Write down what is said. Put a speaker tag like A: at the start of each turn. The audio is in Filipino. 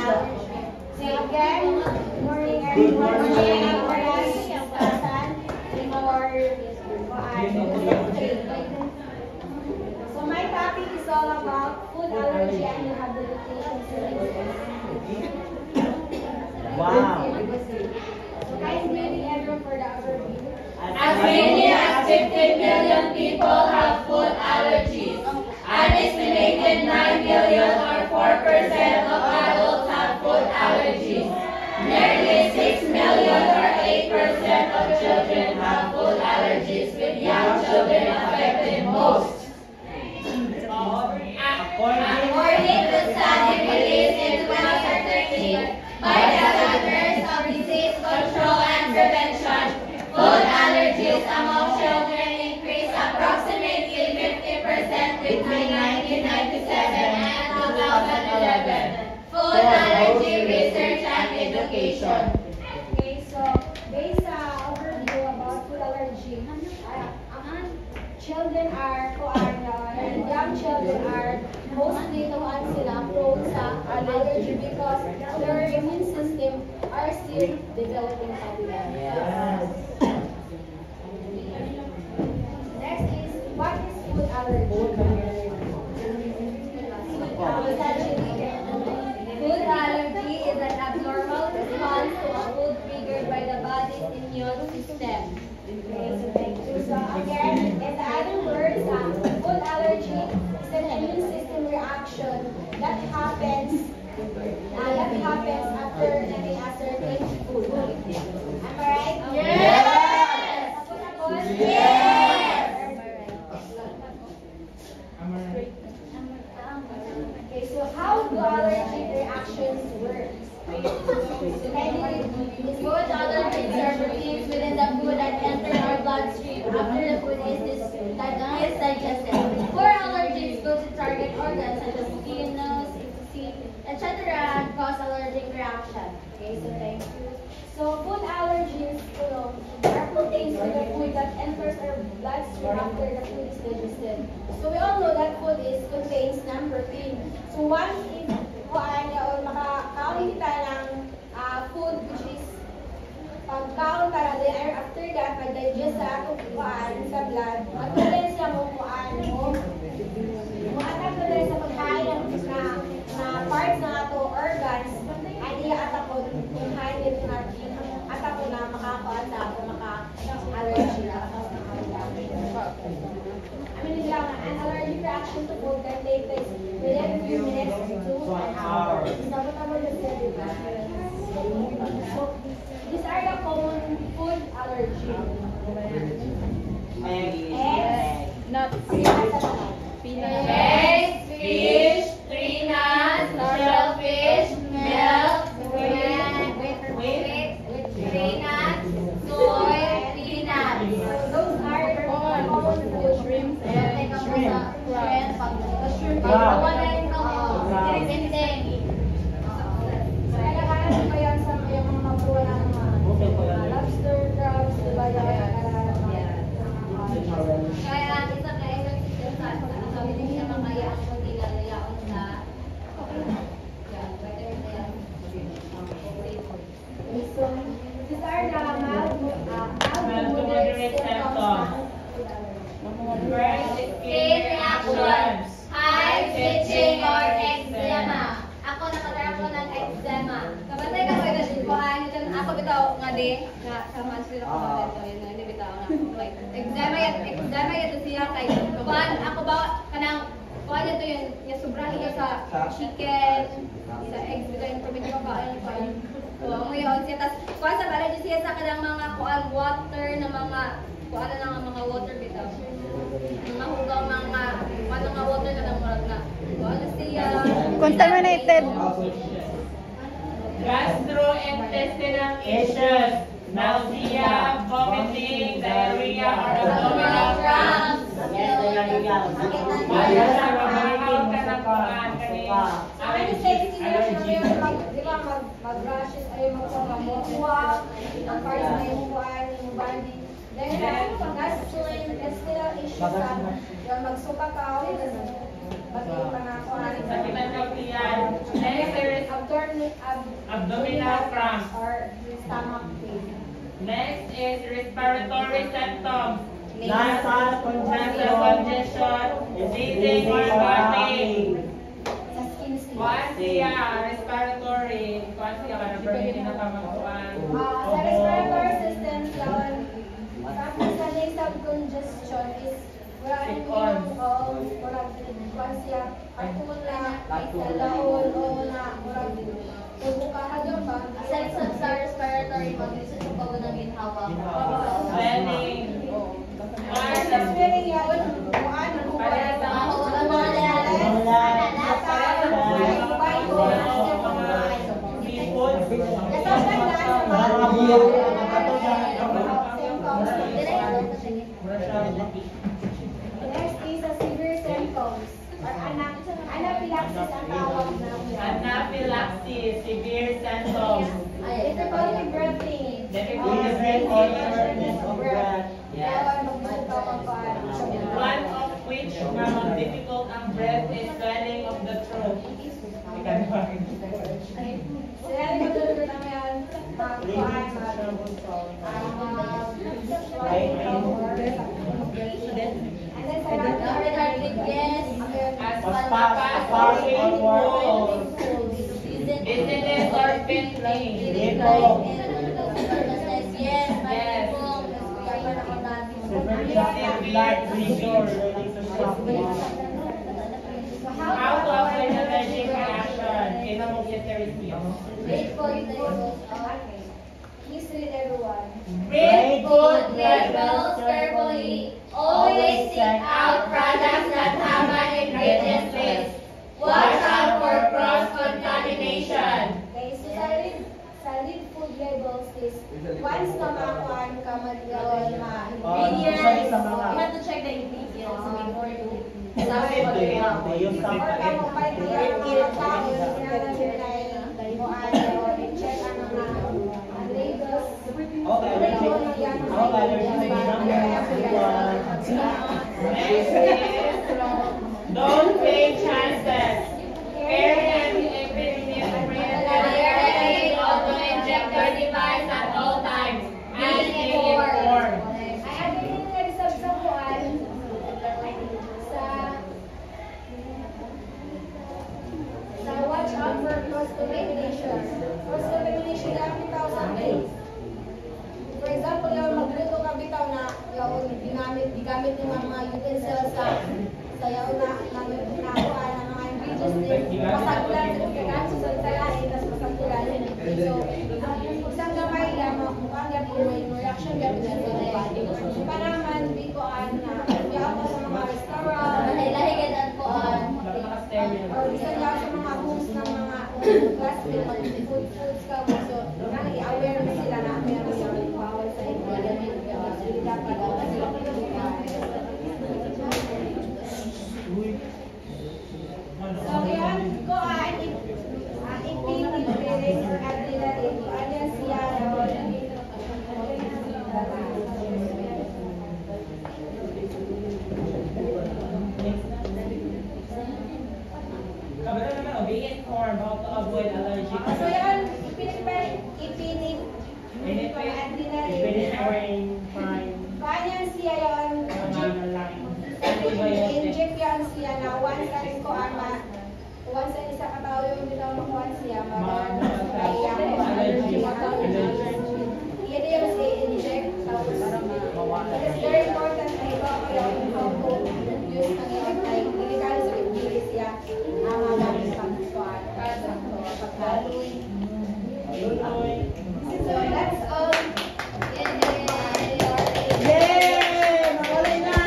A: So again, good morning everyone. So my topic is all about food allergy and rehabilitation services.
B: Wow.
A: So guys, maybe everyone for the overview.
C: As many as 15 million people have food allergies. An estimated 9 million or 4% of adults have food allergies. Nearly 6 million or 8% of children have food allergies, with young children affected most. According to study released in 2013 by the Centers of Disease Control and Prevention, food allergies among children increased approximately 50% between 1997 and 2011. Food allergy research and education.
A: Okay, so based overview about food allergy, children are and young children are mostly the ones sila prone sa allergy because their immune system are still developing pa nila. Next is, what is food allergy?
C: Food allergy is an abnormal response to a food triggered by the body's immune system.
A: Okay, so thank you. So again, in other words, food allergy is an immune system reaction that happens after eating a certain food. Am I right?
C: Yes! Yes!
A: Okay, so how do allergic reactions work?
C: Food allergies are proteins within the food that enter our bloodstream after the food is digested. Four allergens go to target organs such as skin, nose, etc. and cause allergic reaction.
A: Okay, so thank you. So food allergies, are proteins in the food that enters our bloodstream after the food is digested. So we all know that food contains protein. So once if makakaon kita ng food which is pagkaon tara there, after that mag-digest sa atong sa blood, magtuloy siya mo atak na rin sa pagkain na parts ng ato organs ay i-atak ko kung hain dito na atak ko na makakaon sa ako maka-allergy na an allergic reaction to food can take place within a few minutes to an hour. So, these are the common food allergies. Eggs,
B: nuts,
A: peanuts,
C: Eggs, fish, tree nuts, shellfish, milk, wheat, tree nuts, soy, peanuts.
A: Those are common food.
C: Shrimp, shrimp, the one that is
A: Kailangan pa yan sa mga mabuha ng lobster, crabs, diba yan?
C: Kaya isa ka immune system sa hindi siya mamaya kung tinalayaon sa better than
A: So, these are the mild to moderate symptoms.
C: skin reactions, hives, itching, or eczema. Ako nakatara ko ng eczema. Kapatay ka ko ito, ako bitaw nga di, nga sa master ako ito, yun, hindi bitaw nga. Eczema ito siya kay, kuhan, ako ba, kanang, kuhan ito yun, yung sobrang ito sa chicken, sa eggs, ito yung permit ko kain. So, ngayon, siya, tas, kuhan sa allergy siya sa kanang mga kuhan water na mga, kuhan na nga mga water bitaw. Mahugaw mga water na ng murag na. Kuhan na siya.
B: contaminated.
D: Gastrointestinal issues, nausea, vomiting, diarrhea, or abdominal cramps. Wala sa mamamaw ka na kuhaan kanina.
A: Di ba mag-rashes ay magpapamukha, ang parts na yung kuhaan, yung body. Then, gastrointestinal issues yung magsuka ka, pati yung mga kuhaan.
D: Sakitan ng tiyan. Next is Abdominal cramps.
A: or stomach pain.
D: Next is respiratory symptoms.
B: Nasal
D: Nasal congestion, sneezing or coughing.
A: Sa skin sleep.
D: Quasia, respiratory. Quasia, para pa rin nakamagpuan.
A: Sa respiratory system, yun, tapos sa nasal congestion is wala siya partula, sa laon o na murag tubukahan yun ba?
C: Sa respiratory mag-isip ko pag ng ginhawa.
D: Swelling.
A: Sa swelling yun, kuhaan,
D: Para sa
A: Next is a severe symptoms or anaphylaxis ang tawag namin.
D: Anaphylaxis, severe symptoms.
A: Difficulty breathing.
D: Difficulty breathing.
B: shortness of breath.
D: One of which mga difficult ang breath is swelling of the throat. Dizziness or fainting. Blood pressure. How to avoid allergic reaction?
A: Please read everyone.
C: Read food labels carefully. Always seek out products that have an ingredient list. Watch out for cross-contamination.
A: Okay, so sa read food labels is once na makuhaan ka mag-gawin
C: Ingredients. You have to check the ingredients before you
B: Yung
A: or kapag yung mga tao, sinanasin na yung check ang mga labels.
D: Next is don't take chances. Parents auto-inject your device at all times. Be informed.
A: Ay, adinin nga rin sa buwan sa watch out for cross-contamination. Cross-contamination lang bitaw sa akin. For example, yung magluto ka bitaw na yung gigamit ng mga utensils sa yaon na nakuha ng mga ingredients din. Pasagulan sa kakaganso sa talahin, tapos pasagulan. So, isang gamay lang, mukhang gabi yung reaction gabi sa body. So, pa naman, di ko na yaon ko sa mga restaurant,
C: lahigan po
A: or isa niya sa mga homes ng mga plastic foods ka mo. So, i-aware na sila na meron yung bawal sa ingredient. So, dapat so, yan ko ipinipilin or adrenaline. Ano siya
D: Be informed how to avoid allergic
A: so, yan, ipinip adrenaline. Kanya siya yun, inject yan siya na once ka rin ko once ang isa katao yung bitaw ng once siya,